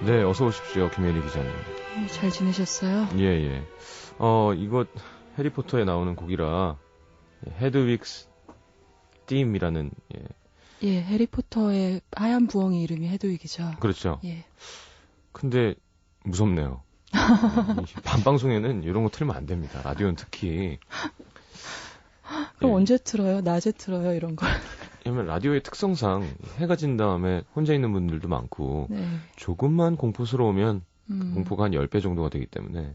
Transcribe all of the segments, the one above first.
네, 어서 오십시오, 김혜리 기자님. 잘 지내셨어요? 예, 예. 이거 해리포터에 나오는 곡이라 헤드윅스 띠임이라는 예, 해리포터의 하얀 부엉이 이름이 헤드윅이죠. 그렇죠. 예. 근데 무섭네요. 밤방송에는 이런 거 틀면 안 됩니다. 라디오는 특히. 그럼 예. 언제 틀어요? 낮에 틀어요? 이런 걸. 왜냐면 라디오의 특성상 해가 진 다음에 혼자 있는 분들도 많고 네. 조금만 공포스러우면 공포가 한 10배 정도가 되기 때문에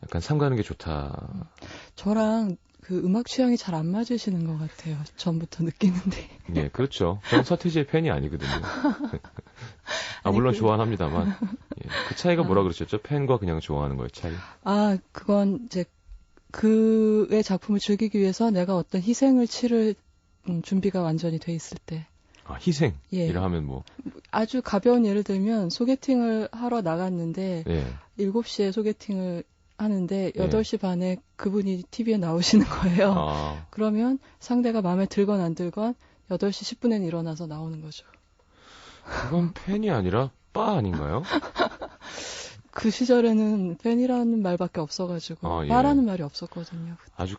약간 삼가는 게 좋다. 저랑 그 음악 취향이 잘 안 맞으시는 것 같아요. 전부터 느끼는데. 예, 그렇죠. 저는 서태지의 팬이 아니거든요. 물론 좋아는 합니다만. 예, 그 차이가 뭐라 그러셨죠? 팬과 그냥 좋아하는 거의 차이? 그건 이제 그의 작품을 즐기기 위해서 내가 어떤 희생을 치를 준비가 완전히 돼 있을 때. 희생? 예. 이라 하면 뭐. 아주 가벼운 예를 들면 소개팅을 하러 나갔는데 예. 7시에 소개팅을 하는데 예. 8시 반에 그분이 TV에 나오시는 거예요. 그러면 상대가 마음에 들건 안 들건 8시 10분엔 일어나서 나오는 거죠. 그건 팬이 아니라 빠 아닌가요? 그 시절에는 팬이라는 말밖에 없어가지고 예. 빠라는 말이 없었거든요. 아주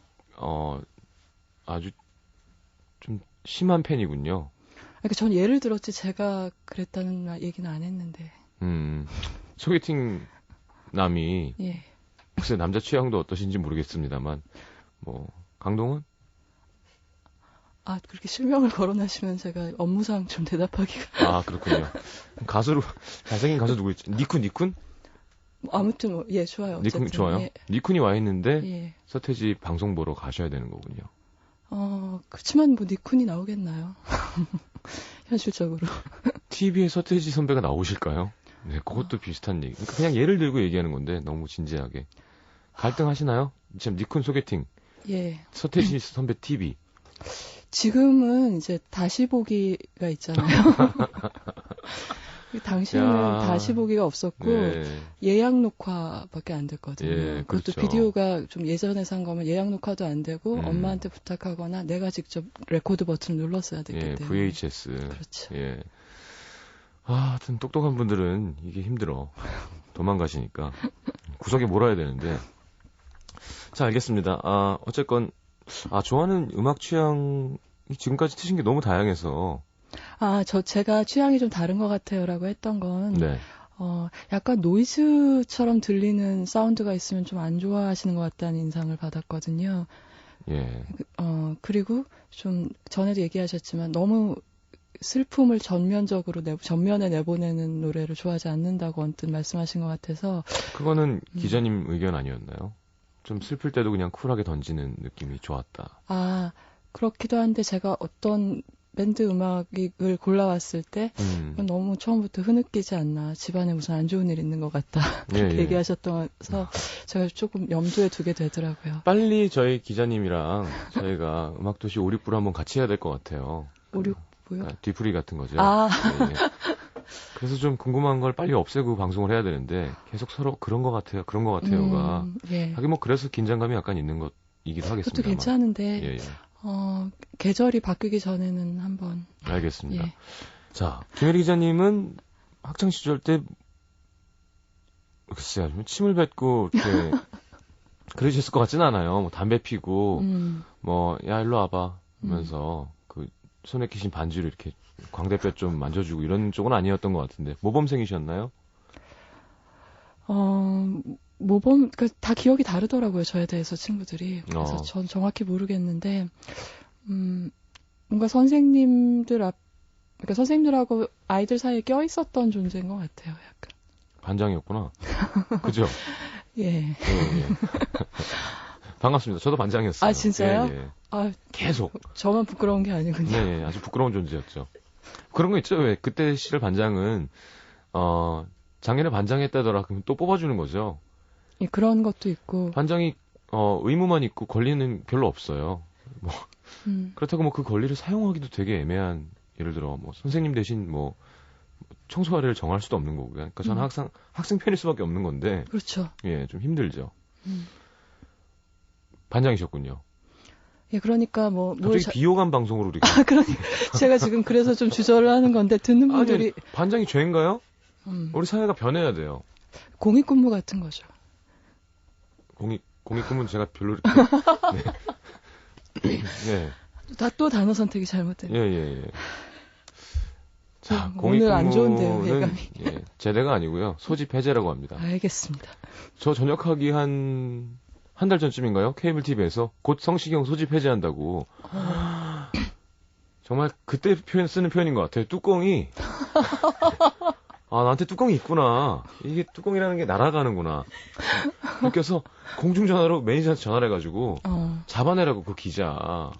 좀 심한 팬이군요. 그러니까 전 예를 들었지 제가 그랬다는 얘기는 안 했는데. 소개팅 남이 예. 글쎄 남자 취향도 어떠신지 모르겠습니다만 뭐 강동원? 그렇게 실명을 거론하시면 제가 업무상 좀 대답하기가. 그렇군요. 가수로 잘생긴 가수 누구 있지? 니쿤? 아무튼 예, 좋아요. 어쨌든. 니쿤 좋아요. 예. 니쿤이 와 있는데 예. 서태지 방송 보러 가셔야 되는 거군요. 그렇지만 뭐 니쿤이 나오겠나요? 현실적으로. TV에 서태지 선배가 나오실까요? 네, 그것도 비슷한 얘기. 그러니까 그냥 예를 들고 얘기하는 건데 너무 진지하게. 갈등하시나요? 지금 니쿤 소개팅. 예. 서태지 선배 TV. 지금은 이제 다시 보기가 있잖아요. 당시에는 다시 보기가 없었고 네. 예약 녹화밖에 안 됐거든요. 예, 그것도 그렇죠. 비디오가 좀 예전에 산 거면 예약 녹화도 안 되고 엄마한테 부탁하거나 내가 직접 레코드 버튼을 눌렀어야 됐기 때문에. VHS. 그렇죠. 예. 하여튼 똑똑한 분들은 이게 힘들어. 도망가시니까. 구석에 몰아야 되는데. 자, 알겠습니다. 어쨌건 좋아하는 음악 취향이 지금까지 트신 게 너무 다양해서. 제가 취향이 좀 다른 것 같아요라고 했던 건, 네. 약간 노이즈처럼 들리는 사운드가 있으면 좀 안 좋아하시는 것 같다는 인상을 받았거든요. 예. 그리고 좀 전에도 얘기하셨지만 너무 슬픔을 전면에 내보내는 노래를 좋아하지 않는다고 언뜻 말씀하신 것 같아서. 그거는 기자님 의견 아니었나요? 좀 슬플 때도 그냥 쿨하게 던지는 느낌이 좋았다. 그렇기도 한데 제가 어떤 밴드 음악을 골라왔을 때 너무 처음부터 흐느끼지 않나. 집안에 무슨 안 좋은 일 있는 것 같다. 그렇게 얘기하셨던서 제가 조금 염두에 두게 되더라고요. 빨리 저희 기자님이랑 저희가 음악도시 569를 한번 같이 해야 될 것 같아요. 569요? 뒤풀이 같은 거죠. 네. 그래서 좀 궁금한 걸 빨리 없애고 방송을 해야 되는데 계속 서로 그런 것 같아요. 그런 것 같아요가. 예. 하긴 뭐 그래서 긴장감이 약간 있는 것이기도 하겠습니다. 그것도 괜찮은데. 예. 계절이 바뀌기 전에는 한번. 알겠습니다. 예. 자, 김혜리 기자님은 학창 시절 때 글쎄요, 침을 뱉고 이렇게 그러셨을 것 같지는 않아요. 뭐 담배 피고 야 일로 와봐 하면서 그 손에 끼신 반지를 이렇게 광대뼈 좀 만져주고 이런 쪽은 아니었던 것 같은데 모범생이셨나요? 다 기억이 다르더라고요. 저에 대해서 친구들이. 그래서 전 정확히 모르겠는데, 뭔가 선생님들하고 아이들 사이에 껴 있었던 존재인 것 같아요. 약간. 반장이었구나. 그죠? 예. 반갑습니다. 저도 반장이었어요. 진짜요? 예. 계속. 저만 부끄러운 게 아니군요. 네, 아주 부끄러운 존재였죠. 그런 거 있죠. 왜 그때 시절 반장은 작년에 반장했다더라 그러면 또 뽑아주는 거죠. 예, 그런 것도 있고. 반장이 의무만 있고 권리는 별로 없어요. 그렇다고 뭐 그 권리를 사용하기도 되게 애매한, 예를 들어 뭐 선생님 대신 뭐 청소하래를 정할 수도 없는 거고요. 그러니까 저는 항상 학생 편일 수밖에 없는 건데. 그렇죠. 예, 좀 힘들죠. 반장이셨군요. 예, 그러니까 갑자기 비호감 방송으로 이렇게. 그러니까 제가 지금 그래서 좀 주저를 하는 건데 듣는 분들이. 반장이 죄인가요? 우리 사회가 변해야 돼요. 공익근무 같은 거죠. 공익근무는 제가 별로 이렇게. 네. 네. 또 단어 선택이 잘못됐네. 예. 자, 오늘 안 좋은데요, 예감이. 예, 제대가 아니고요. 소집 해제라고 합니다. 알겠습니다. 저 전역하기 한 달 전쯤인가요? 케이블 TV에서 곧 성시경 소집 해제한다고. 정말 그때 쓰는 표현인 것 같아요. 뚜껑이. 나한테 뚜껑이 있구나. 이게 뚜껑이라는 게 날아가는구나. 느껴서 공중전화로 매니저한테 전화를 해가지고 잡아내라고 그 기자.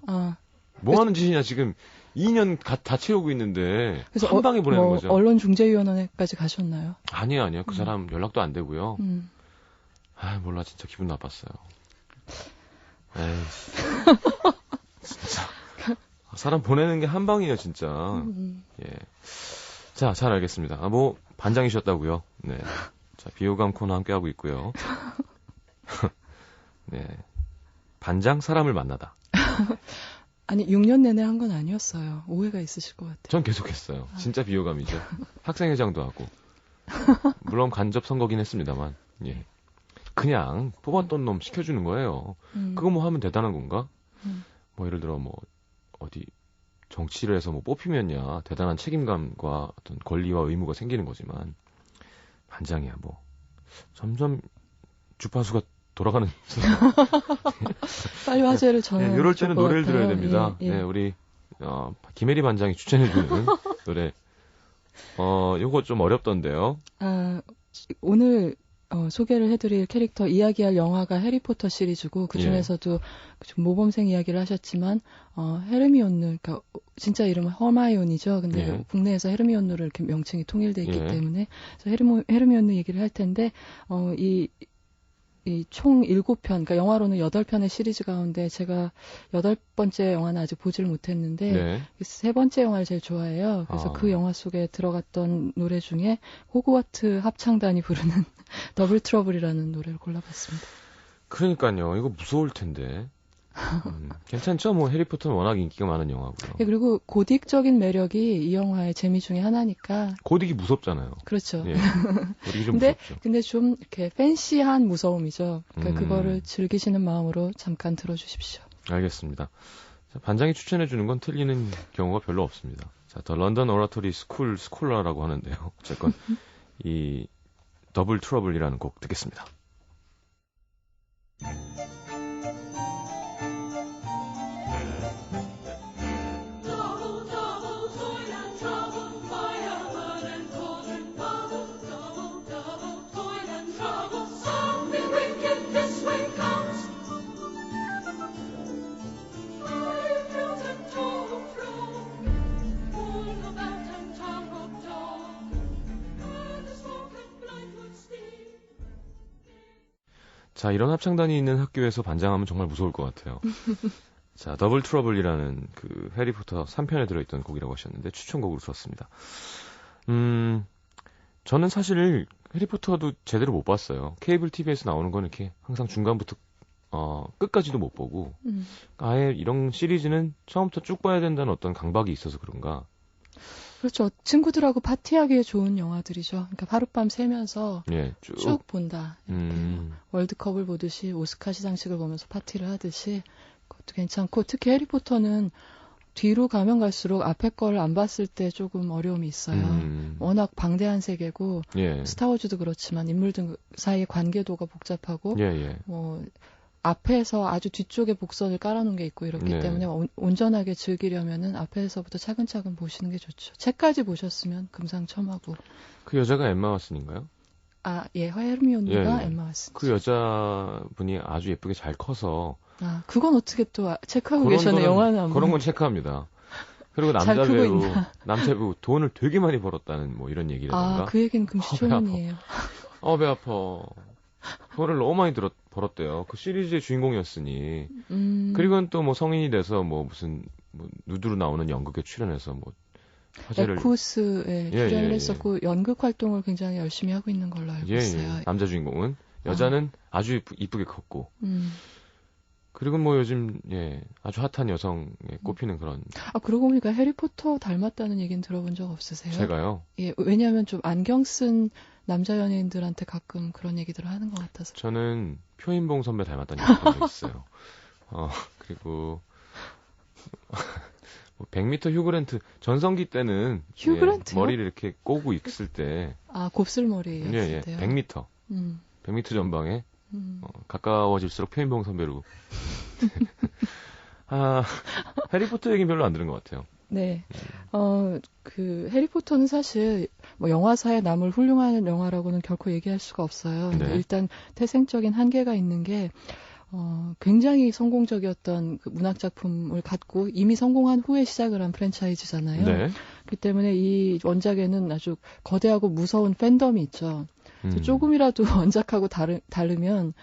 뭐 하는 짓이냐 지금 2년 다 채우고 있는데 그래서 한 방에 보내는 거죠. 언론중재위원회까지 가셨나요? 아니요. 그 사람 연락도 안 되고요. 몰라 진짜 기분 나빴어요. 에이, 진짜 사람 보내는 게 한 방이에요 진짜. 예. 자, 잘 알겠습니다. 반장이셨다고요. 네. 자, 비호감 코너 함께 하고 있고요. 네. 반장 사람을 만나다. 아니 6년 내내 한 건 아니었어요. 오해가 있으실 것 같아요. 전 계속했어요. 진짜 비호감이죠. 학생회장도 하고. 물론 간접 선거긴 했습니다만. 예. 그냥 뽑았던 놈 시켜주는 거예요. 그거 뭐 하면 대단한 건가? 예를 들어 어디 정치를 해서 뽑히면야 대단한 책임감과 어떤 권리와 의무가 생기는 거지만 반장이야 점점 주파수가 돌아가는. 빨리 화제를 전해. 네, 이럴 때는 노래를 들어야 됩니다. 예. 네, 우리 김혜리 반장이 추천해주는 노래. 요거 좀 어렵던데요. 오늘 소개를 해드릴 캐릭터 이야기할 영화가 해리포터 시리즈고 그 중에서도 좀 모범생 이야기를 하셨지만 헤르미온느, 그러니까 진짜 이름은 허마이온이죠. 근데 국내에서 헤르미온느로 이렇게 명칭이 통일돼 있기 때문에 그래서 헤르미온느 얘기를 할 텐데 이 총 7편, 그러니까 영화로는 8편의 시리즈 가운데 제가 8번째 영화는 아직 보지를 못했는데 3번째 영화를 제일 좋아해요. 그래서 그 영화 속에 들어갔던 노래 중에 호그와트 합창단이 부르는 더블 트러블이라는 노래를 골라봤습니다. 그러니까요. 이거 무서울 텐데. 괜찮죠? 해리포터는 워낙 인기가 많은 영화고요. 예, 그리고 고딕적인 매력이 이 영화의 재미 중에 하나니까. 고딕이 무섭잖아요. 그렇죠. 예. 고딕이 좀 무섭죠. 근데 좀 이렇게 팬시한 무서움이죠. 그러니까 그거를 즐기시는 마음으로 잠깐 들어주십시오. 알겠습니다. 자, 반장이 추천해주는 건 틀리는 경우가 별로 없습니다. 자, 더 런던 오라토리 스콜라라고 하는데요. 어쨌건 이 더블 트러블이라는 곡 듣겠습니다. 자, 이런 합창단이 있는 학교에서 반장하면 정말 무서울 것 같아요. 자, 더블 트러블이라는 그 해리포터 3편에 들어있던 곡이라고 하셨는데 추천곡으로 들었습니다. 저는 사실 해리포터도 제대로 못 봤어요. 케이블 TV에서 나오는 건 이렇게 항상 중간부터 끝까지도 못 보고 아예 이런 시리즈는 처음부터 쭉 봐야 된다는 어떤 강박이 있어서 그런가. 그렇죠. 친구들하고 파티하기에 좋은 영화들이죠. 그러니까 하룻밤 새면서 쭉 본다. 월드컵을 보듯이 오스카 시상식을 보면서 파티를 하듯이 그것도 괜찮고 특히 해리포터는 뒤로 가면 갈수록 앞에 걸 안 봤을 때 조금 어려움이 있어요. 워낙 방대한 세계고 스타워즈도 그렇지만 인물들 사이의 관계도가 복잡하고 앞에서 아주 뒤쪽에 복선을 깔아놓은 게 있고 이렇기 때문에 온전하게 즐기려면은 앞에서부터 차근차근 보시는 게 좋죠. 책까지 보셨으면 금상첨화고. 그 여자가 엠마 왓슨인가요? 헤르미온느가 엠마 왓슨. 그 여자분이 아주 예쁘게 잘 커서. 그건 어떻게 또 체크하고 계셨네. 영화는 안 그런 건 체크합니다. 그리고 남자 배우 돈을 되게 많이 벌었다는 이런 얘기라든가. 그 얘기는 금시초문이에요. 배 아파. 돈을 너무 많이 벌었대요. 그 시리즈의 주인공이었으니. 그리고는 또 성인이 돼서 무슨 누드로 나오는 연극에 출연해서 화제를. 에쿠스에 출연을 했었고 연극 활동을 굉장히 열심히 하고 있는 걸로 알고 있어요. 남자 주인공은. 여자는 아주 이쁘게 컸고. 그리고 뭐 요즘 아주 핫한 여성에 꼽히는 그런. 그러고 보니까 해리포터 닮았다는 얘기는 들어본 적 없으세요? 제가요? 예, 왜냐하면 좀 안경 쓴 남자 연예인들한테 가끔 그런 얘기들을 하는 것 같아서. 저는 표인봉 선배 닮았다는 얘기 들은 적 있어요. 그리고 100m 휴그랜트 전성기 때는 머리를 이렇게 꼬고 있을 때 곱슬머리였을 때요. 100m 100m 전방에 가까워질수록 표인봉 선배로. 해리포터 얘기는 별로 안 들은 것 같아요. 네. 해리포터는 사실 뭐 영화사에 남을 훌륭한 영화라고는 결코 얘기할 수가 없어요. 네. 일단 태생적인 한계가 있는 게 굉장히 성공적이었던 그 문학 작품을 갖고 이미 성공한 후에 시작을 한 프랜차이즈잖아요. 네. 그렇기 때문에 이 원작에는 아주 거대하고 무서운 팬덤이 있죠. 조금이라도 원작하고 다르면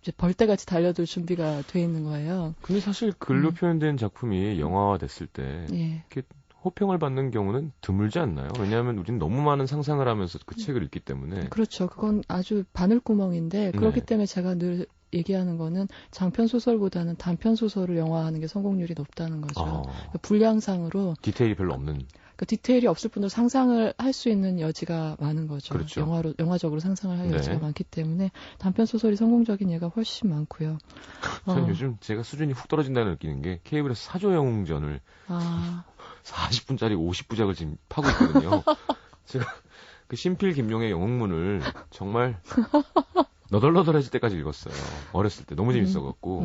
이제 벌떼같이 달려들 준비가 돼 있는 거예요. 근데 사실 글로 표현된 작품이 영화화 됐을 때 이렇게 호평을 받는 경우는 드물지 않나요? 왜냐하면 우리는 너무 많은 상상을 하면서 그 책을 읽기 때문에. 그렇죠. 그건 아주 바늘구멍인데 그렇기 때문에 제가 늘 얘기하는 거는 장편 소설보다는 단편 소설을 영화화하는 게 성공률이 높다는 거죠. 그러니까 분량상으로 디테일이 별로 없는. 그러니까 디테일이 없을 뿐더러 상상을 할 수 있는 여지가 많은 거죠. 그렇죠. 영화적으로 상상을 할 여지가 많기 때문에 단편 소설이 성공적인 예가 훨씬 많고요. 전 요즘 제가 수준이 훅 떨어진다는 느끼는 게 케이블에서 사조영웅전을 40분짜리 50부작을 지금 파고 있거든요. 제가 그 신필 김용의 영웅문을 정말 너덜너덜해질 때까지 읽었어요. 어렸을 때 너무 재밌어갖고.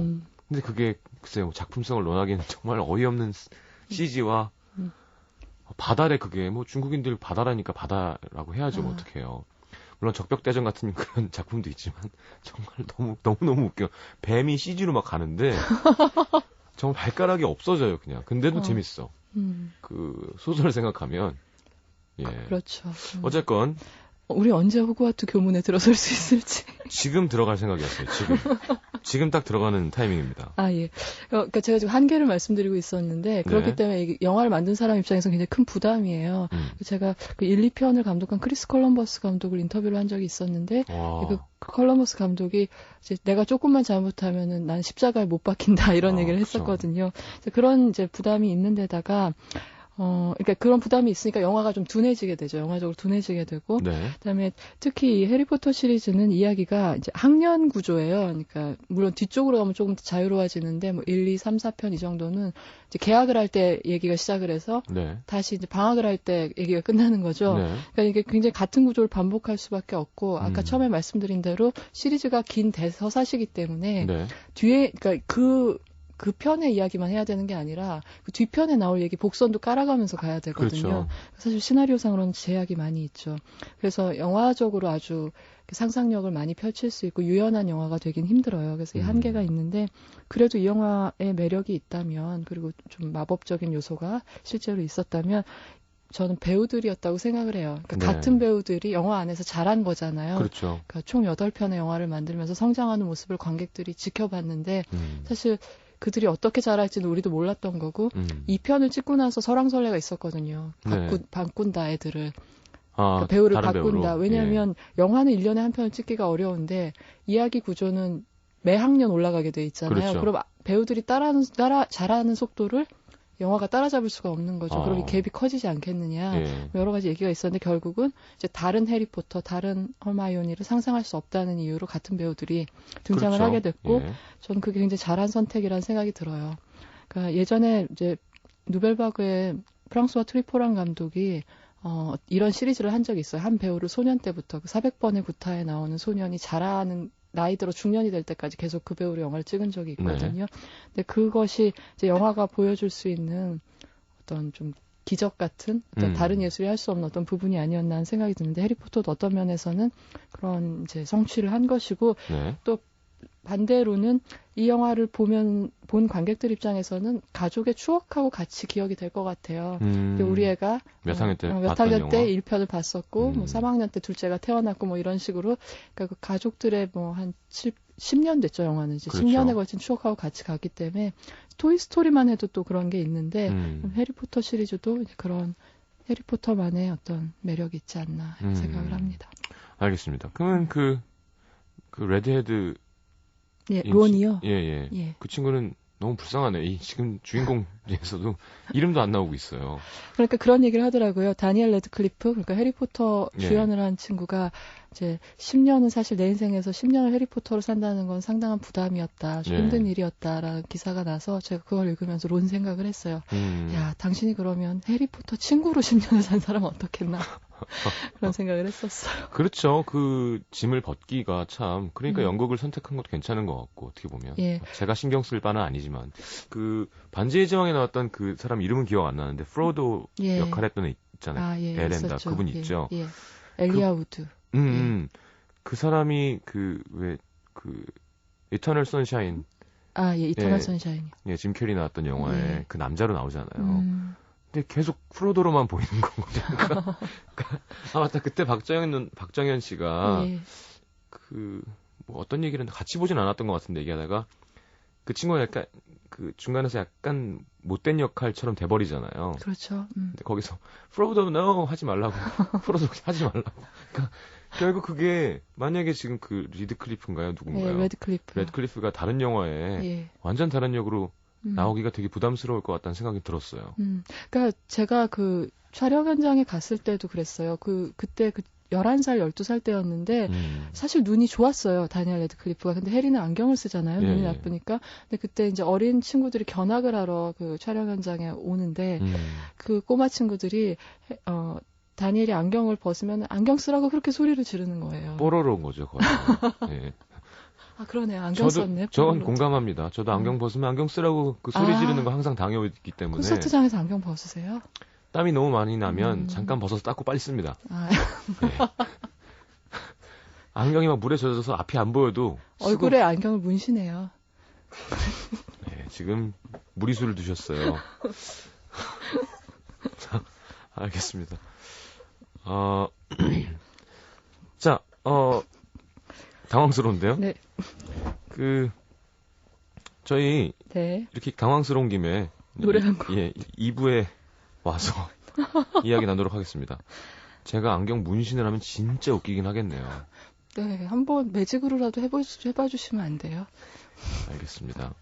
근데 그게 글쎄요 작품성을 논하기에는 정말 어이없는 CG와 바다래 그게 뭐 중국인들 바다라니까 바다라고 해야죠. 뭐 어떡해요. 물론 적벽대전 같은 그런 작품도 있지만 정말 너무 웃겨. 뱀이 CG로 막 가는데 정말 발가락이 없어져요 그냥. 근데도 재밌어. 그 소설을 생각하면 그렇죠. 어쨌건 우리 언제 호그와트 교문에 들어설 수 있을지. 지금 들어갈 생각이었어요. 지금 딱 들어가는 타이밍입니다. 예. 그러니까 제가 지금 한계를 말씀드리고 있었는데 그렇기 때문에 영화를 만든 사람 입장에서 굉장히 큰 부담이에요. 제가 그 1, 2편을 감독한 크리스 콜럼버스 감독을 인터뷰를 한 적이 있었는데 그 콜럼버스 감독이 이제 내가 조금만 잘못하면은 난 십자가에 못 박힌다 이런 얘기를 했었거든요. 그런 이제 부담이 있는 데다가 그러니까 그런 부담이 있으니까 영화가 좀 둔해지게 되죠. 영화적으로 둔해지게 되고. 그다음에 특히 이 해리포터 시리즈는 이야기가 이제 학년 구조예요. 그러니까 물론 뒤쪽으로 가면 조금 더 자유로워지는데 뭐 1, 2, 3, 4편 이 정도는 이제 개학을 할 때 얘기가 시작을 해서 다시 이제 방학을 할 때 얘기가 끝나는 거죠. 그러니까 이게 굉장히 같은 구조를 반복할 수밖에 없고 아까 처음에 말씀드린 대로 시리즈가 긴 대서사시기 때문에 뒤에 그러니까 그 편의 이야기만 해야 되는 게 아니라 그 뒤편에 나올 얘기 복선도 깔아가면서 가야 되거든요. 그렇죠. 사실 시나리오상으로는 제약이 많이 있죠. 그래서 영화적으로 아주 상상력을 많이 펼칠 수 있고 유연한 영화가 되긴 힘들어요. 그래서 이 한계가 있는데 그래도 이 영화의 매력이 있다면 그리고 좀 마법적인 요소가 실제로 있었다면 저는 배우들이었다고 생각을 해요. 그러니까 같은 배우들이 영화 안에서 잘한 거잖아요. 그렇죠. 그러니까 총 8편의 영화를 만들면서 성장하는 모습을 관객들이 지켜봤는데 사실 그들이 어떻게 잘할지는 우리도 몰랐던 거고 2편을 찍고 나서 설왕설래가 있었거든요. 바꾼다 애들을. 그러니까 배우를 바꾼다. 왜냐하면 영화는 1년에 한 편을 찍기가 어려운데 이야기 구조는 매 학년 올라가게 돼 있잖아요. 그렇죠. 그럼 배우들이 잘하는 속도를 영화가 따라잡을 수가 없는 거죠. 그럼 이 갭이 커지지 않겠느냐. 여러 가지 얘기가 있었는데 결국은 이제 다른 해리포터, 다른 허마이오니를 상상할 수 없다는 이유로 같은 배우들이 등장을 하게 됐고 저는 그게 굉장히 잘한 선택이라는 생각이 들어요. 그러니까 예전에 이제 누벨바그의 프랑스와 트리포랑 감독이 이런 시리즈를 한 적이 있어요. 한 배우를 소년 때부터 400번의 구타에 나오는 소년이 자라는 나이 들어 중년이 될 때까지 계속 그 배우로 영화를 찍은 적이 있거든요. 근데 그것이 이제 영화가 보여줄 수 있는 어떤 좀 기적 같은 어떤 다른 예술이 할 수 없는 어떤 부분이 아니었나 하는 생각이 드는데 해리포터도 어떤 면에서는 그런 이제 성취를 한 것이고 또 반대로는 이 영화를 본 관객들 입장에서는 가족의 추억하고 같이 기억이 될 것 같아요. 우리 애가 몇 학년 때 몇 학년 때 1편을 봤었고 뭐 3학년 때 둘째가 태어났고 뭐 이런 식으로 그러니까 그 가족들의 뭐 한 10년 됐죠 영화는 이제 10년에 걸친 추억하고 같이 가기 때문에 토이스토리만 해도 또 그런 게 있는데 해리포터 시리즈도 이제 그런 해리포터만의 어떤 매력이 있지 않나 생각을 합니다. 알겠습니다. 그러면 그 레드헤드 예, 론이요? 예. 그 친구는 너무 불쌍하네. 이 지금 주인공 중에서도 이름도 안 나오고 있어요. 그러니까 그런 얘기를 하더라고요. 다니엘 레드클리프, 그러니까 해리포터 주연을 한 친구가 이제 10년은 사실 내 인생에서 10년을 해리포터로 산다는 건 상당한 부담이었다. 좀 힘든 일이었다라는 기사가 나서 제가 그걸 읽으면서 론 생각을 했어요. 야, 당신이 그러면 해리포터 친구로 10년을 산 사람은 어떻겠나. 그런 생각을 했었어요. 그렇죠. 그 짐을 벗기가 참 그러니까 연극을 선택한 것도 괜찮은 것 같고 어떻게 보면 제가 신경 쓸 바는 아니지만 그 반지의 제왕에 나왔던 그 사람 이름은 기억 안 나는데 프로도 역할했던 애 있잖아요. 에렌다 그분 있죠. 엘리아 우드. 그 사람이 그 이터널 선샤인. 이터널 선샤인. 짐 캐리 나왔던 영화에 그 남자로 나오잖아요. 근데 계속 프로도로만 보이는 거거든요. 그러니까, 맞다. 그때 박정현 씨가 뭐 어떤 얘기를 했는데 같이 보진 않았던 것 같은데 얘기하다가 그 친구가 약간 그 중간에서 약간 못된 역할처럼 돼버리잖아요. 그렇죠. 근데 거기서 프로도 no 하지 말라고, 프로도 하지 말라고. 그러니까 결국 그게 만약에 지금 그 리드클리프인가요, 누군가요? 레드클리프가 다른 영화에 완전 다른 역으로 나오기가 되게 부담스러울 것 같다는 생각이 들었어요. 그러니까 제가 그 촬영 현장에 갔을 때도 그랬어요. 그때 11살, 12살 때였는데 사실 눈이 좋았어요. 다니엘 레드클리프가. 근데 해리는 안경을 쓰잖아요. 눈이 나쁘니까. 근데 그때 이제 어린 친구들이 견학을 하러 그 촬영 현장에 오는데 그 꼬마 친구들이 다니엘이 안경을 벗으면 안경 쓰라고 그렇게 소리를 지르는 거예요. 뽀로로인 거죠, 거의. 네. 그러네요. 안경 썼네. 저는 공감합니다. 저도 안경 벗으면 안경 쓰라고 그 소리 지르는 거 항상 당해오기 때문에. 콘서트장에서 안경 벗으세요? 땀이 너무 많이 나면 잠깐 벗어서 닦고 빨리 씁니다. 네. 안경이 막 물에 젖어서 앞이 안 보여도 얼굴에 안경을 문신해요. 네, 지금 무리수를 두셨어요. 자, 알겠습니다. 당황스러운데요? 네. 저희 이렇게 당황스러운 김에 노래 한 곡. 2부에 와서 이야기 나누도록 하겠습니다. 제가 안경 문신을 하면 진짜 웃기긴 하겠네요. 네, 한번 매직으로라도 해봐 주시면 안 돼요? 알겠습니다.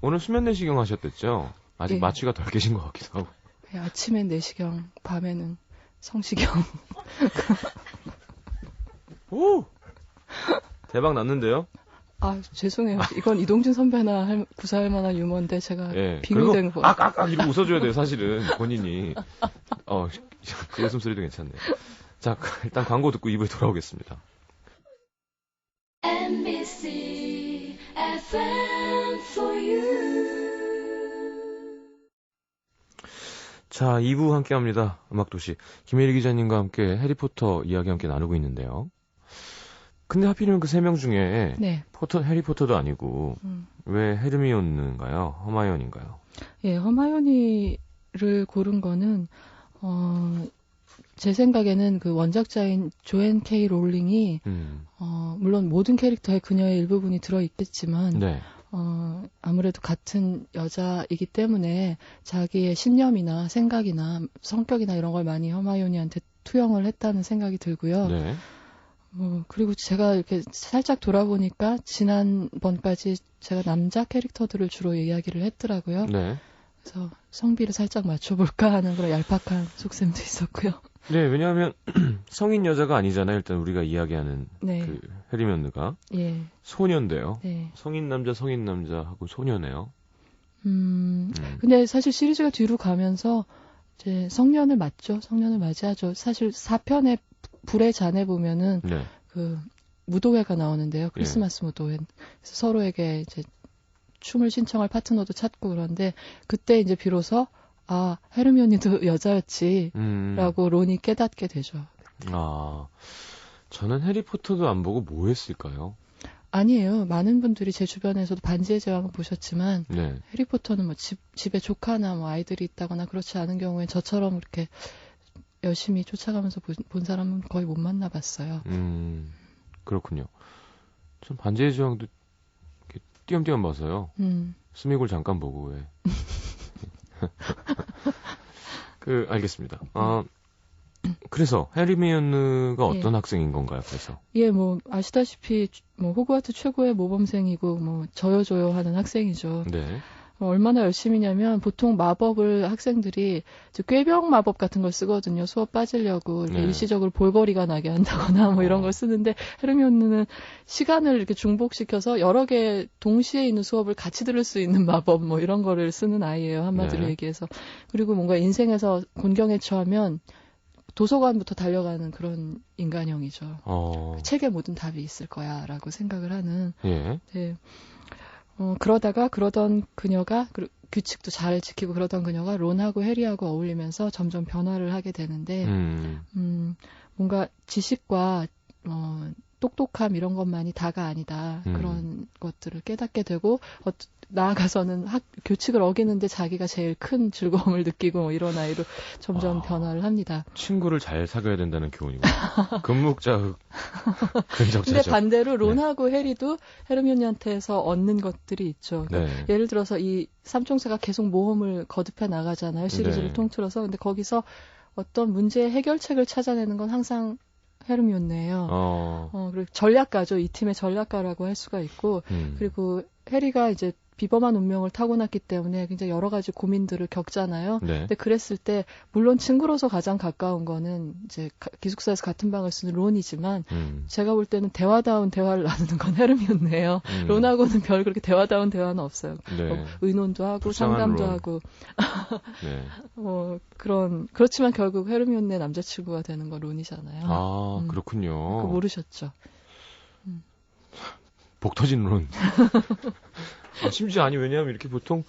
오늘 수면 내시경 하셨댔죠? 아직 마취가 덜 계신 것 같기도 하고. 네, 아침엔 내시경, 밤에는 성시경. 오! 대박 났는데요? 죄송해요. 이건 이동진 선배나 구사할 만한 유머인데 제가 빙의된 거. 이러고 웃어줘야 돼요, 사실은. 본인이. 그 웃음소리도 괜찮네요. 자, 일단 광고 듣고 2부에 돌아오겠습니다. MBC FM for you. 자, 2부 함께 합니다. 음악도시. 김혜리 기자님과 함께 해리포터 이야기 함께 나누고 있는데요. 근데 하필이면 그 3명 중에 해리포터도 아니고 왜 헤르미온인가요? 허마이온인가요? 허마이온이를 고른 거는 제 생각에는 그 원작자인 조앤 K 롤링이 물론 모든 캐릭터에 그녀의 일부분이 들어있겠지만 아무래도 같은 여자이기 때문에 자기의 신념이나 생각이나 성격이나 이런 걸 많이 허마이온이한테 투영을 했다는 생각이 들고요. 그리고 제가 이렇게 살짝 돌아보니까 지난번까지 제가 남자 캐릭터들을 주로 이야기를 했더라고요. 그래서 성비를 살짝 맞춰볼까 하는 그런 얄팍한 속셈도 있었고요. 네, 왜냐하면 성인 여자가 아니잖아요. 일단 우리가 이야기하는 그 헤르미온느가 소녀인데요. 성인 남자하고 소녀네요. 근데 사실 시리즈가 뒤로 가면서 이제 성년을 맞이하죠. 사실 4편의 불의 잔에 보면은 그 무도회가 나오는데요. 크리스마스 무도회. 그래서 서로에게 이제 춤을 신청할 파트너도 찾고 그런데 그때 이제 비로소 헤르미온이도 여자였지라고 론이 깨닫게 되죠. 저는 해리포터도 안 보고 뭐 했을까요? 아니에요. 많은 분들이 제 주변에서도 반지의 제왕을 보셨지만 해리포터는 뭐 집에 조카나 뭐 아이들이 있다거나 그렇지 않은 경우에 저처럼 이렇게 열심히 쫓아가면서 본 사람은 거의 못 만나봤어요. 그렇군요. 전 반지의 제왕도 이렇게 띄엄띄엄 봐서요. 스미골 잠깐 보고 알겠습니다. 그래서 헤르미온느가 어떤 학생인 건가요? 그래서 뭐 아시다시피 뭐 호그와트 최고의 모범생이고 뭐 저요저요 하는 학생이죠. 네. 얼마나 열심히냐면 보통 마법을 학생들이 꾀병 마법 같은 걸 쓰거든요. 수업 빠지려고 네. 일시적으로 볼거리가 나게 한다거나 뭐 이런 걸 쓰는데 헤르미온느는 시간을 이렇게 중복시켜서 여러 개 동시에 있는 수업을 같이 들을 수 있는 마법 뭐 이런 거를 쓰는 아이예요. 한마디로 네. 얘기해서. 그리고 뭔가 인생에서 곤경에 처하면 도서관부터 달려가는 그런 인간형이죠. 책에 모든 답이 있을 거야라고 생각을 하는. 예. 네. 그러다가 그러던 그녀가 규칙도 잘 지키고 그러던 그녀가 론하고 해리하고 어울리면서 점점 변화를 하게 되는데 뭔가 지식과 똑똑함 이런 것만이 다가 아니다. 그런 것들을 깨닫게 되고 나아가서는 교칙을 어기는데 자기가 제일 큰 즐거움을 느끼고 뭐 이런 아이로 점점 변화를 합니다. 친구를 잘 사귀어야 된다는 교훈이고 금묵자흑 근적자죠. 근데 반대로 론하고 해리도 헤르미온느한테서 얻는 것들이 있죠. 그러니까 네. 예를 들어서 이 삼총사가 계속 모험을 거듭해 나가잖아요. 시리즈를 통틀어서. 근데 거기서 어떤 문제의 해결책을 찾아내는 건 항상 헤르미온느예요. 그리고 전략가죠. 이 팀의 전략가라고 할 수가 있고, 그리고 해리가 이제 비범한 운명을 타고났기 때문에 굉장히 여러 가지 고민들을 겪잖아요. 네. 근데 그랬을 때 물론 친구로서 가장 가까운 거는 이제 기숙사에서 같은 방을 쓰는 론이지만 제가 볼 때는 대화다운 대화를 나누는 건 헤르미온느예요. 론하고는 별 그렇게 대화다운 대화는 없어요. 네. 의논도 하고 상담도 론. 하고 네. 그렇지만 결국 헤르미온느의 남자친구가 되는 건 론이잖아요. 그렇군요. 그거 모르셨죠? 복 터진 론. 심지어 왜냐하면 이렇게 보통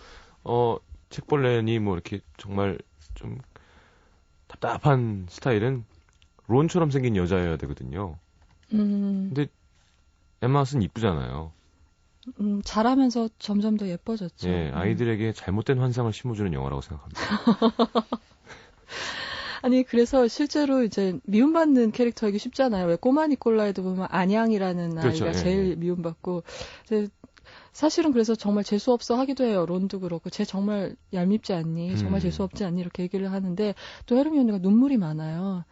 책벌레니 뭐 이렇게 정말 좀 답답한 스타일은 론처럼 생긴 여자여야 되거든요. 근데 엠마 왓슨 이쁘잖아요. 잘하면서 점점 더 예뻐졌죠. 예, 아이들에게 잘못된 환상을 심어주는 영화라고 생각합니다. 아니 그래서 실제로 이제 미움받는 캐릭터이기 쉽잖아요. 왜 꼬마 니콜라에도 보면 안양이라는 그렇죠. 아이가 제일 미움받고 사실은 그래서 정말 재수없어 하기도 해요. 론도 그렇고 쟤 정말 얄밉지 않니? 정말 재수없지 않니? 이렇게 얘기를 하는데 또 헤르미온느가 눈물이 많아요.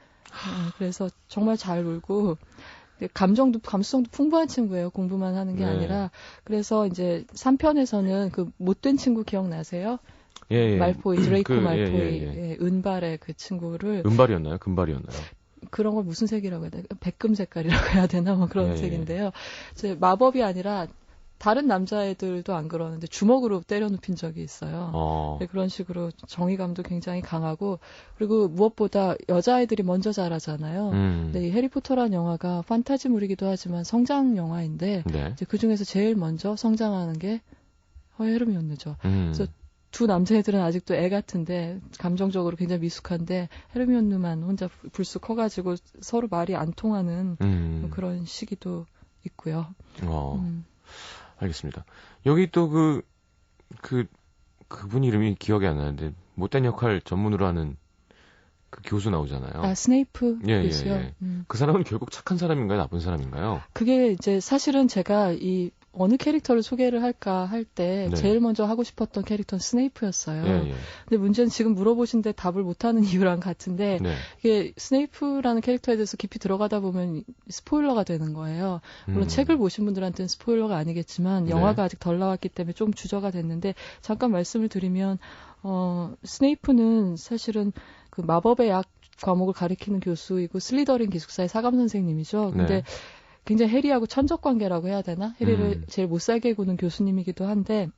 그래서 정말 잘 울고 감수성도 풍부한 친구예요. 공부만 하는 게 아니라. 그래서 이제 3편에서는 그 못된 친구 기억나세요? 예. 말포이, 드레이코 말포이, 은발의 그 친구를. 은발이었나요? 금발이었나요? 그런 걸 무슨 색이라고 해야 되나? 백금 색깔이라고 해야 되나? 뭐 그런 색인데요. 이제 마법이 아니라 다른 남자애들도 안 그러는데 주먹으로 때려 눕힌 적이 있어요. 그런 식으로 정의감도 굉장히 강하고 그리고 무엇보다 여자아이들이 먼저 자라잖아요. 근데 이 해리포터라는 영화가 판타지물이기도 하지만 성장 영화인데 이제 그중에서 제일 먼저 성장하는 게 헤르미온느죠. 그래서 두 남자애들은 아직도 애 같은데 감정적으로 굉장히 미숙한데 헤르미온느만 혼자 불쑥 커가지고 서로 말이 안 통하는 뭐 그런 시기도 있고요. 알겠습니다. 여기 또 그분 이름이 기억이 안 나는데 못된 역할 전문으로 하는 그 교수 나오잖아요. 스네이프 교수요. 예. 그 사람은 결국 착한 사람인가요, 나쁜 사람인가요? 그게 이제 사실은 제가 이 어느 캐릭터를 소개를 할까 할 때 제일 먼저 하고 싶었던 캐릭터는 스네이프였어요. 근데 문제는 지금 물어보신데 답을 못하는 이유랑 같은데 이게 스네이프라는 캐릭터에 대해서 깊이 들어가다 보면 스포일러가 되는 거예요. 물론 책을 보신 분들한테는 스포일러가 아니겠지만 영화가 아직 덜 나왔기 때문에 좀 주저가 됐는데 잠깐 말씀을 드리면 스네이프는 사실은 그 마법의 약 과목을 가리키는 교수이고 슬리더린 기숙사의 사감 선생님이죠. 근데 굉장히 해리하고 천적 관계라고 해야 되나? 해리를 제일 못 살게 구는 교수님이기도 한데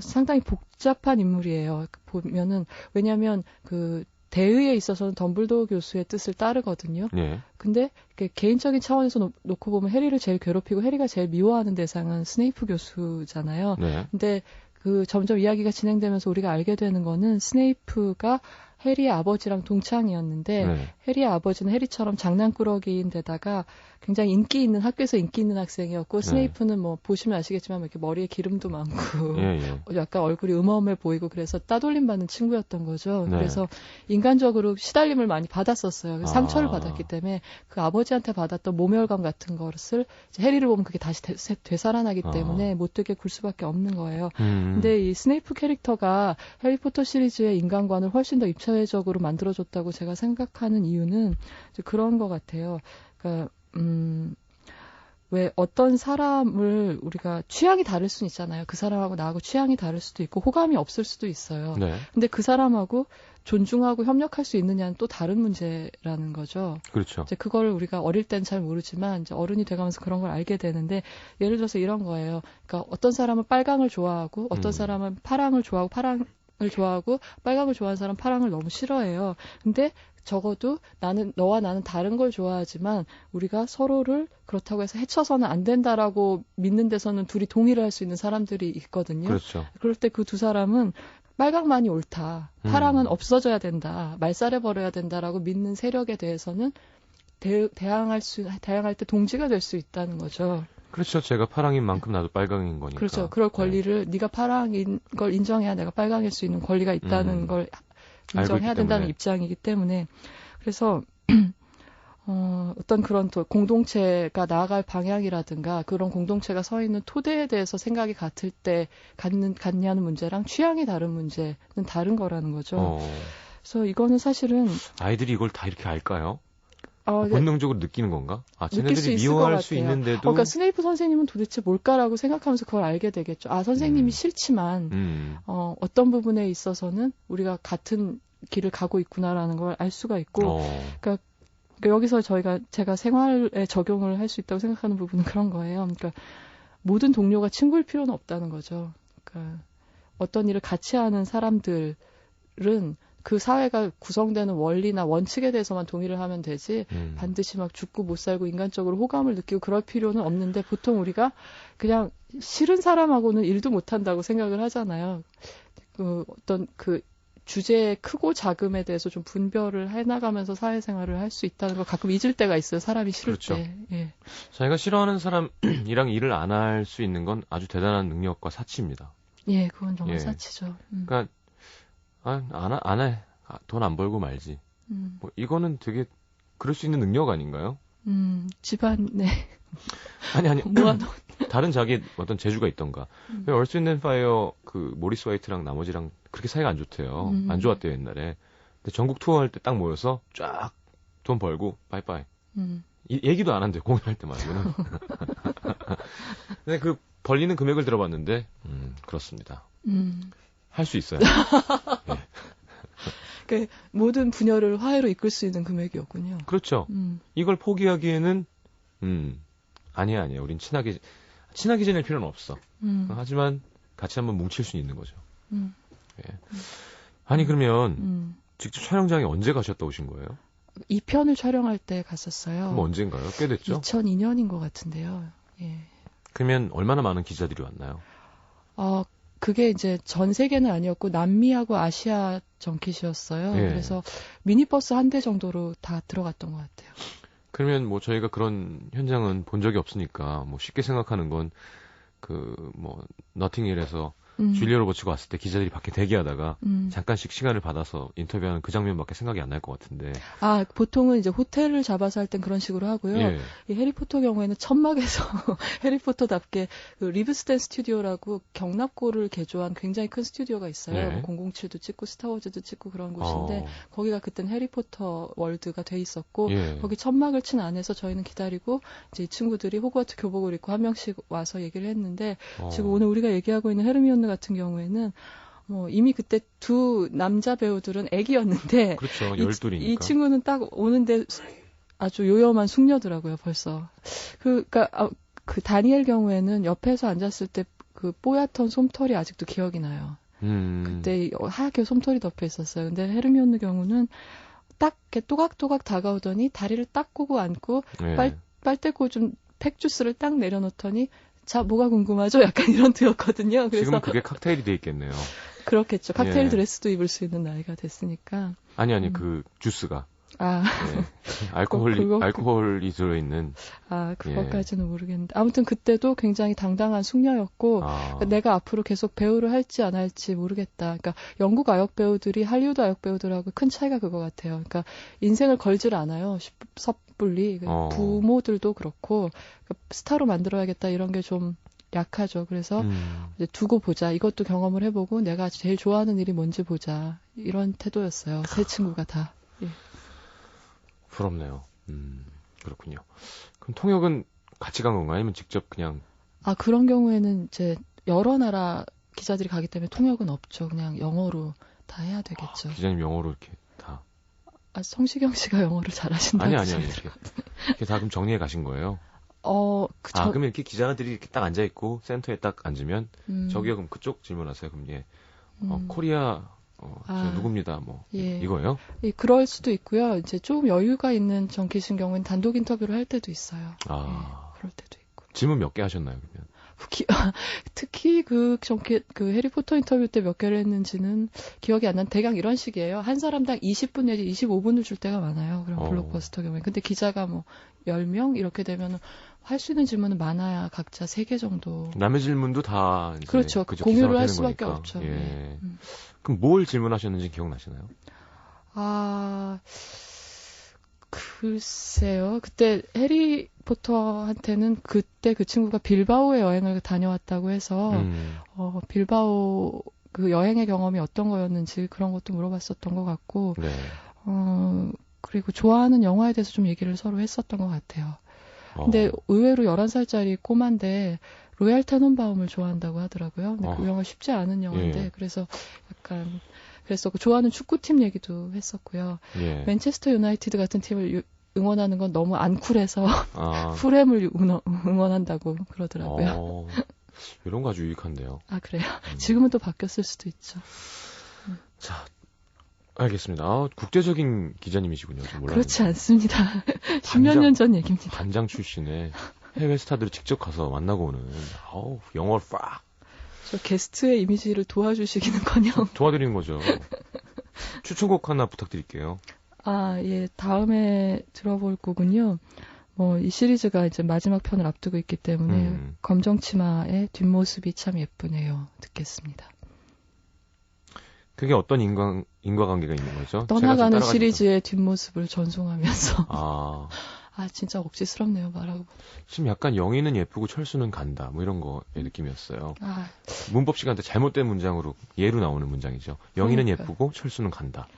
상당히 복잡한 인물이에요. 보면은 왜냐하면 그 대의에 있어서는 덤블도어 교수의 뜻을 따르거든요. 근데 개인적인 차원에서 놓고 보면 해리를 제일 괴롭히고 해리가 제일 미워하는 대상은 스네이프 교수잖아요. 근데 그 점점 이야기가 진행되면서 우리가 알게 되는 거는 스네이프가 해리의 아버지랑 동창이었는데 해리의 아버지는 해리처럼 장난꾸러기인 데다가 굉장히 인기 있는 학교에서 인기 있는 학생이었고 스네이프는 뭐 보시면 아시겠지만 이렇게 머리에 기름도 많고 약간 얼굴이 음험해 보이고 그래서 따돌림 받는 친구였던 거죠. 그래서 인간적으로 시달림을 많이 받았었어요. 상처를 받았기 때문에 그 아버지한테 받았던 모멸감 같은 것을 해리를 보면 그게 다시 되살아나기 때문에 못되게 굴 수밖에 없는 거예요. 근데 이 스네이프 캐릭터가 해리포터 시리즈의 인간관을 훨씬 더 입체 사회적으로 만들어줬다고 제가 생각하는 이유는 그런 것 같아요. 그러니까 왜 어떤 사람을 우리가 취향이 다를 수는 있잖아요. 그 사람하고 나하고 취향이 다를 수도 있고 호감이 없을 수도 있어요. 네. 근데 그 사람하고 존중하고 협력할 수 있느냐는 또 다른 문제라는 거죠. 그렇죠. 이제 그걸 우리가 어릴 땐 잘 모르지만 이제 어른이 돼가면서 그런 걸 알게 되는데 예를 들어서 이런 거예요. 그러니까 어떤 사람은 빨강을 좋아하고 어떤 사람은 파랑을 좋아하고 파랑을 좋아하고 빨강을 좋아하는 사람 파랑을 너무 싫어해요. 근데 적어도 너와 나는 다른 걸 좋아하지만 우리가 서로를 그렇다고 해서 해쳐서는 안 된다라고 믿는 데서는 둘이 동의를 할 수 있는 사람들이 있거든요. 그렇죠. 그럴 때 그 두 사람은 빨강만이 옳다. 파랑은 없어져야 된다. 말살해버려야 된다라고 믿는 세력에 대해서는 대항할 때 동지가 될 수 있다는 거죠. 그렇죠. 제가 파랑인 만큼 나도 빨강인 거니까. 그렇죠. 그럴 권리를 네가 파랑인 걸 인정해야 내가 빨강일 수 있는 권리가 있다는 걸 인정해야 된다는 입장이기 때문에 그래서 어떤 그런 또 공동체가 나아갈 방향이라든가 그런 공동체가 서 있는 토대에 대해서 생각이 같을 때 같냐는 문제랑 취향이 다른 문제는 다른 거라는 거죠. 그래서 이거는 사실은 아이들이 이걸 다 이렇게 알까요? 본능적으로 느끼는 건가? 쟤네들이 수 미워할 수 있는데도. 그러니까 스네이프 선생님은 도대체 뭘까라고 생각하면서 그걸 알게 되겠죠. 선생님이 싫지만 어떤 부분에 있어서는 우리가 같은 길을 가고 있구나라는 걸 알 수가 있고, 그러니까 여기서 제가 생활에 적용을 할 수 있다고 생각하는 부분은 그런 거예요. 그러니까 모든 동료가 친구일 필요는 없다는 거죠. 그러니까 어떤 일을 같이 하는 사람들은 그 사회가 구성되는 원리나 원칙에 대해서만 동의를 하면 되지 반드시 막 죽고 못 살고 인간적으로 호감을 느끼고 그럴 필요는 없는데 보통 우리가 그냥 싫은 사람하고는 일도 못 한다고 생각을 하잖아요. 어떤 주제의 크고 작음에 대해서 좀 분별을 해나가면서 사회생활을 할 수 있다는 걸 가끔 잊을 때가 있어요. 사람이 싫을 그렇죠. 때. 예. 자기가 싫어하는 사람이랑 일을 안 할 수 있는 건 아주 대단한 능력과 사치입니다. 예, 그건 정말 사치죠. 그러니까 안 해. 돈 안 벌고 말지. 뭐 이거는 되게 그럴 수 있는 능력 아닌가요? 집안에 아니 모아놓은 다른 자기 어떤 재주가 있던가. 얼스 윈드 앤 파이어 모리스 화이트랑 나머지랑 그렇게 사이가 안 좋대요. 안 좋았대요 옛날에. 근데 전국 투어할 때 딱 모여서 쫙 돈 벌고 빠이빠이. 얘기도 안 한대요 공연할 때마다. 근데 그 벌리는 금액을 들어봤는데 그렇습니다. 할 수 있어요. 네. 그 모든 분야를 화해로 이끌 수 있는 금액이었군요. 그렇죠. 이걸 포기하기에는 아니야. 우린 친하게 지낼 필요는 없어. 하지만 같이 한번 뭉칠 수 있는 거죠. 예. 아니 그러면 직접 촬영장에 언제 가셨다 오신 거예요? 2편을 촬영할 때 갔었어요. 그럼 언젠가요? 꽤 됐죠? 2002년인 것 같은데요. 예. 그러면 얼마나 많은 기자들이 왔나요? 그게 이제 전 세계는 아니었고 남미하고 아시아 정킷이었어요. 예. 그래서 미니버스 한 대 정도로 다 들어갔던 것 같아요. 그러면 뭐 저희가 그런 현장은 본 적이 없으니까 뭐 쉽게 생각하는 건 너팅힐에서 줄리아 로버츠가 왔을 때 기자들이 밖에 대기하다가 잠깐씩 시간을 받아서 인터뷰하는 그 장면밖에 생각이 안 날 것 같은데. 보통은 이제 호텔을 잡아서 할 땐 그런 식으로 하고요. 예. 이 해리포터 경우에는 천막에서 해리포터답게 리브스텐 스튜디오라고 경납고를 개조한 굉장히 큰 스튜디오가 있어요. 예. 007도 찍고 스타워즈도 찍고 그런 곳인데 거기가 그땐 해리포터 월드가 돼 있었고 거기 천막을 친 안에서 저희는 기다리고 이제 이 친구들이 호그와트 교복을 입고 한 명씩 와서 얘기를 했는데 지금 오늘 우리가 얘기하고 있는 헤르미온느 같은 경우에는 이미 그때 두 남자 배우들은 애기였는데 그렇죠. 12이니까. 이 친구는 딱 오는데 아주 요염한 숙녀더라고요, 벌써. 그 다니엘 경우에는 옆에서 앉았을 때 그 뽀얗던 솜털이 아직도 기억이 나요. 그때 하얗게 솜털이 덮여 있었어요. 근데 헤르미온느 경우는 딱 이렇게 또각또각 다가오더니 다리를 딱 꼬고 앉고 빨대고 좀 팩주스를 딱 내려놓더니 자, 뭐가 궁금하죠? 약간 이런 드였거든요. 그래서 지금은 그게 칵테일이 돼 있겠네요. 그렇겠죠. 칵테일 드레스도 입을 수 있는 나이가 됐으니까. 아니, 그 주스가. 아. 네. 알코올이 들어있는. 아, 그것까지는 모르겠는데. 아무튼 그때도 굉장히 당당한 숙녀였고, 그러니까 내가 앞으로 계속 배우를 할지 안 할지 모르겠다. 그러니까 영국 아역 배우들이 할리우드 아역 배우들하고 큰 차이가 그거 같아요. 그러니까 인생을 걸질 않아요. 섣불리. 부모들도 그렇고, 그러니까 스타로 만들어야겠다 이런 게 좀 약하죠. 그래서 이제 두고 보자. 이것도 경험을 해보고 내가 제일 좋아하는 일이 뭔지 보자. 이런 태도였어요. 세 친구가 다. 예. 부럽네요. 그렇군요. 그럼 통역은 같이 간 건가요? 아니면 직접 그냥? 그런 경우에는 이제 여러 나라 기자들이 가기 때문에 통역은 없죠. 그냥 영어로 다 해야 되겠죠. 기자님 영어로 이렇게 다. 성시경 씨가 영어를 잘하신다고. 아니. 이렇게 다 그럼 정리해 가신 거예요? 그러면 이렇게 기자들이 이렇게 딱 앉아있고, 센터에 딱 앉으면, 저기요, 그럼 그쪽 질문하세요. 그럼 코리아, 누굽니다. 예. 이거예요? 예, 그럴 수도 있고요. 이제 조금 여유가 있는 정키신 경우는 단독 인터뷰를 할 때도 있어요. 예, 그럴 때도 있고. 질문 몇 개 하셨나요, 그러면? 특히 그 해리포터 인터뷰 때 몇 개를 했는지는 기억이 안 난, 대강 이런 식이에요. 한 사람당 20분 내지 25분을 줄 때가 많아요. 그럼 블록버스터 경우에. 근데 기자가 10명? 이렇게 되면 할 수 있는 질문은 많아야 각자 3개 정도. 남의 질문도 다 이제 그렇죠. 공유를 할 수밖에 없죠. 예. 그럼 뭘 질문하셨는지 기억나시나요? 글쎄요. 그때 해리포터한테는 그때 그 친구가 빌바오에 여행을 다녀왔다고 해서 빌바오 그 여행의 경험이 어떤 거였는지 그런 것도 물어봤었던 것 같고 네. 그리고 좋아하는 영화에 대해서 좀 얘기를 서로 했었던 것 같아요. 근데 의외로 11살짜리 꼬마인데 로얄 테넌바움을 좋아한다고 하더라고요. 근데 그 영화 쉽지 않은 영화인데 그래서 약간 그랬었고 좋아하는 축구팀 얘기도 했었고요. 예. 맨체스터 유나이티드 같은 팀을 응원하는 건 너무 안 쿨해서 풀햄을 응원한다고 그러더라고요. 이런 거 아주 유익한데요. 그래요? 지금은 또 바뀌었을 수도 있죠. 자, 알겠습니다. 국제적인 기자님이시군요. 좀 몰랐는데. 그렇지 않습니다. 10몇 년 전 얘기입니다. 반장 출신의 해외 스타들을 직접 가서 만나고 오는 영어를 팍. 저 게스트의 이미지를 도와주시기는커녕 도와드리는 거죠. 추천곡 하나 부탁드릴게요. 예, 다음에 들어볼 곡은요. 이 시리즈가 이제 마지막 편을 앞두고 있기 때문에 검정치마의 뒷모습이 참 예쁘네요. 듣겠습니다. 그게 어떤 인과관계가 있는 거죠? 떠나가는 시리즈의 뒷모습을 전송하면서. 진짜 억지스럽네요, 말하고. 지금 약간 영희는 예쁘고 철수는 간다. 이런 거의 느낌이었어요. 문법 시간 때 잘못된 문장으로 예로 나오는 문장이죠. 영희는 예쁘고 철수는 간다.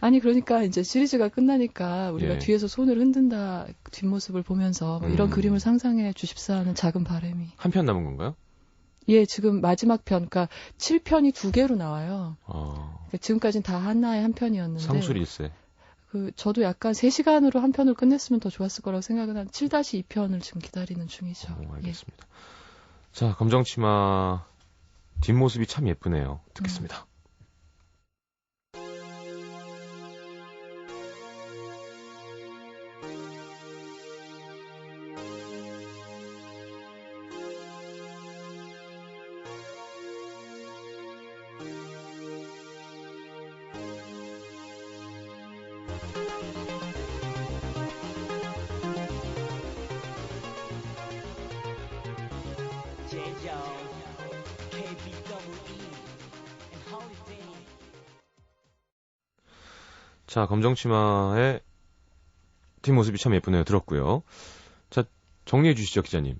그러니까 이제 시리즈가 끝나니까 우리가 뒤에서 손을 흔든다 뒷모습을 보면서 이런 그림을 상상해 주십사 하는 작은 바람이. 한 편 남은 건가요? 예, 지금 마지막 편, 그러니까 7편이 2개로 나와요. 그러니까 지금까지는 다 하나의 한 편이었는데. 상술일세. 저도 약간 3시간으로 한 편을 끝냈으면 더 좋았을 거라고 생각은 한 7-2편을 지금 기다리는 중이죠. 알겠습니다. 자, 검정치마 뒷모습이 참 예쁘네요. 듣겠습니다. 자, 검정치마의 뒷모습이 참 예쁘네요. 들었고요. 자, 정리해 주시죠, 기자님.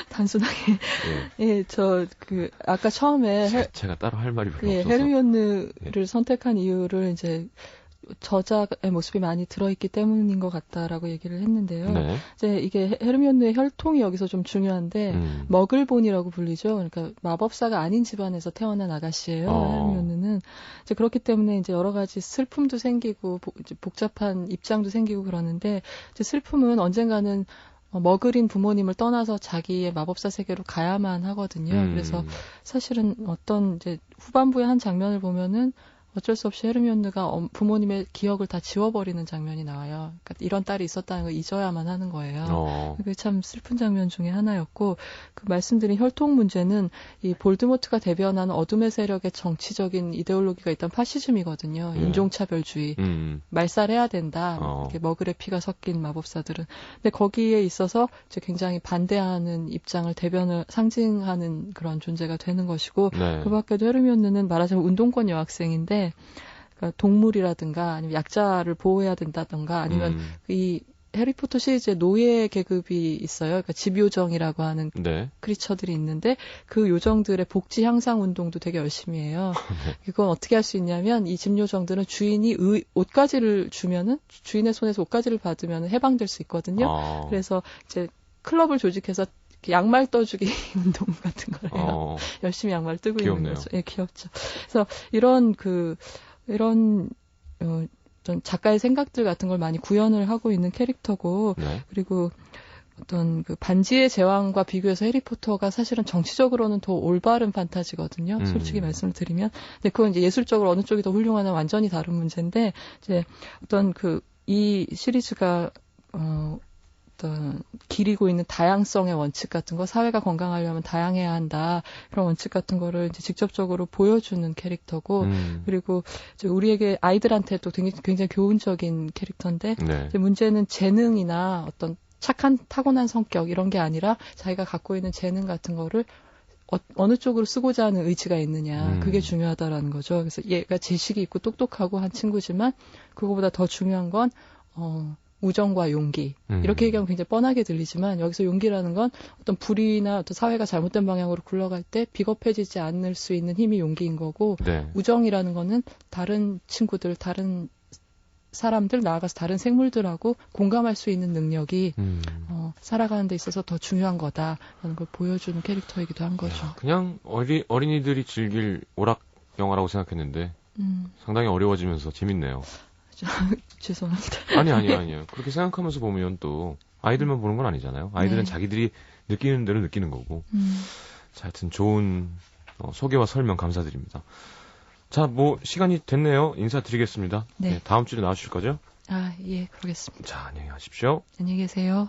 단순하게. 아까 처음에. 제가 따로 할 말이 별로 없어서. 헤르미온느를 선택한 이유를 이제 저자의 모습이 많이 들어있기 때문인 것 같다라고 얘기를 했는데요. 네. 이제 이게 헤르미온느의 혈통이 여기서 좀 중요한데 머글본이라고 불리죠. 그러니까 마법사가 아닌 집안에서 태어난 아가씨예요. 헤르미온느는 이제 그렇기 때문에 이제 여러 가지 슬픔도 생기고 복잡한 입장도 생기고 그러는데 이제 슬픔은 언젠가는 머글인 부모님을 떠나서 자기의 마법사 세계로 가야만 하거든요. 그래서 사실은 어떤 이제 후반부의 한 장면을 보면은 어쩔 수 없이 헤르미온느가 부모님의 기억을 다 지워버리는 장면이 나와요. 그러니까 이런 딸이 있었다는 걸 잊어야만 하는 거예요. 그게 참 슬픈 장면 중에 하나였고, 그 말씀드린 혈통 문제는 이 볼드모트가 대변하는 어둠의 세력의 정치적인 이데올로기가 일단 파시즘이거든요. 인종차별주의. 말살해야 된다. 이렇게 머글의 피가 섞인 마법사들은. 근데 거기에 있어서 이제 굉장히 반대하는 입장을 상징하는 그런 존재가 되는 것이고, 그 밖에도 헤르미온느는 말하자면 운동권 여학생인데, 그러니까 동물이라든가 아니면 약자를 보호해야 된다든가 아니면 이 해리포터 시리즈에 노예 계급이 있어요. 그러니까 집요정이라고 하는 네. 크리처들이 있는데 그 요정들의 복지 향상 운동도 되게 열심히 해요. 네. 이건 어떻게 할 수 있냐면 이 집요정들은 주인이 옷가지를 주면은 주인의 손에서 옷가지를 받으면 해방될 수 있거든요. 그래서 이제 클럽을 조직해서 양말 떠주기 운동 같은 걸 해요. 열심히 양말 뜨고 귀엽네요. 있는 거죠. 예, 귀엽죠. 그래서 이런 어떤 작가의 생각들 같은 걸 많이 구현을 하고 있는 캐릭터고, 네. 그리고 어떤 그 반지의 제왕과 비교해서 해리포터가 사실은 정치적으로는 더 올바른 판타지거든요. 솔직히 말씀을 드리면. 근데 그건 이제 예술적으로 어느 쪽이 더 훌륭하냐 완전히 다른 문제인데, 이제 어떤 이 시리즈가, 어떤 기리고 있는 다양성의 원칙 같은 거, 사회가 건강하려면 다양해야 한다, 그런 원칙 같은 거를 이제 직접적으로 보여주는 캐릭터고, 그리고 이제 우리에게 아이들한테도 굉장히 교훈적인 캐릭터인데, 네. 이제 문제는 재능이나 어떤 착한 타고난 성격 이런 게 아니라 자기가 갖고 있는 재능 같은 거를 어느 쪽으로 쓰고자 하는 의지가 있느냐, 그게 중요하다라는 거죠. 그래서 얘가 지식이 있고 똑똑하고 한 친구지만 그거보다 더 중요한 건 우정과 용기. 이렇게 얘기하면 굉장히 뻔하게 들리지만 여기서 용기라는 건 어떤 불의나 어떤 사회가 잘못된 방향으로 굴러갈 때 비겁해지지 않을 수 있는 힘이 용기인 거고, 네. 우정이라는 거는 다른 친구들, 다른 사람들, 나아가서 다른 생물들하고 공감할 수 있는 능력이 살아가는 데 있어서 더 중요한 거다라는 걸 보여주는 캐릭터이기도 한 거죠. 그냥 어린이들이 즐길 오락 영화라고 생각했는데 상당히 어려워지면서 재밌네요. 죄송합니다. 아니요. 그렇게 생각하면서 보면 또 아이들만 보는 건 아니잖아요. 아이들은 네. 자기들이 느끼는 대로 느끼는 거고. 자, 하여튼 좋은 소개와 설명 감사드립니다. 자, 시간이 됐네요. 인사드리겠습니다. 네. 다음 주에 나와주실 거죠? 예, 그러겠습니다. 자, 안녕히 가십시오. 안녕히 계세요.